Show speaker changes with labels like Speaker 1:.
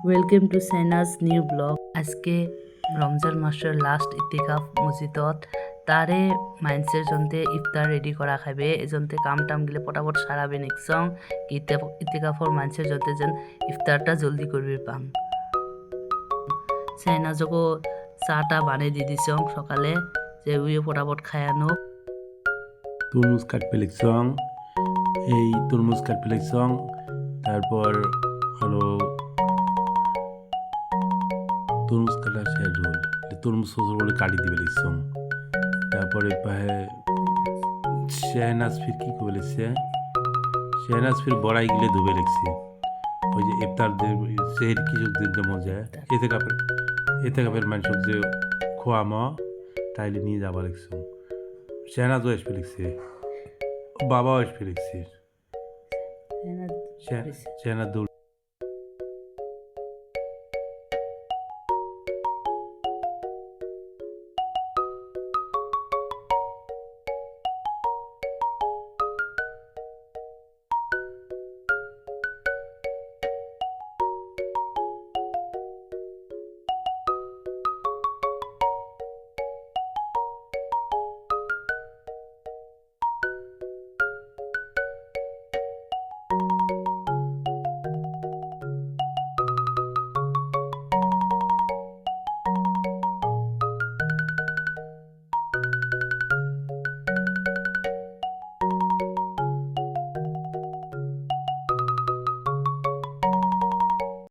Speaker 1: Welcome to সেনাজ new blog. আজকে রমজান মাসের লাস্ট ইতিকাফ মসজিদত তারে মাইন্সের জন্যে ইফতার রেডি করা খাবে এজন্যে কাম টাম গেলে পটাপট সারাবে নিকসং ইতিকাফর মাইন্সের জন্যে যেন ইফতারটা জলদি করবে পাং। সেনাজকো চাটা বানিয়ে দিয়ে দিছং সকালে যে উইয়ে পটাপট খায়ানো।
Speaker 2: তরমুজ কাটপে লিখছং, এই তরমুজ কাটপে লিখছং, তারপর হলো তরমুজ কাটা শেষ হল, তরমুজ ছোট করে কাটি দিবে লিখছং। তারপরে শেহনাজ ফির কি করে লিখছে, শেহনাজ ফির বড়াই গিলে ধুবে লিখছে। ওই যে ইফতার সেহের কৃষক দিন যে মজা এতে কাপের মানুষক যে খোয়াম তাইলে নিয়ে যাবা লিখছং। শেহনাজও এসে লিখছে, বাবাও এসে লিখছে। শেহনাজ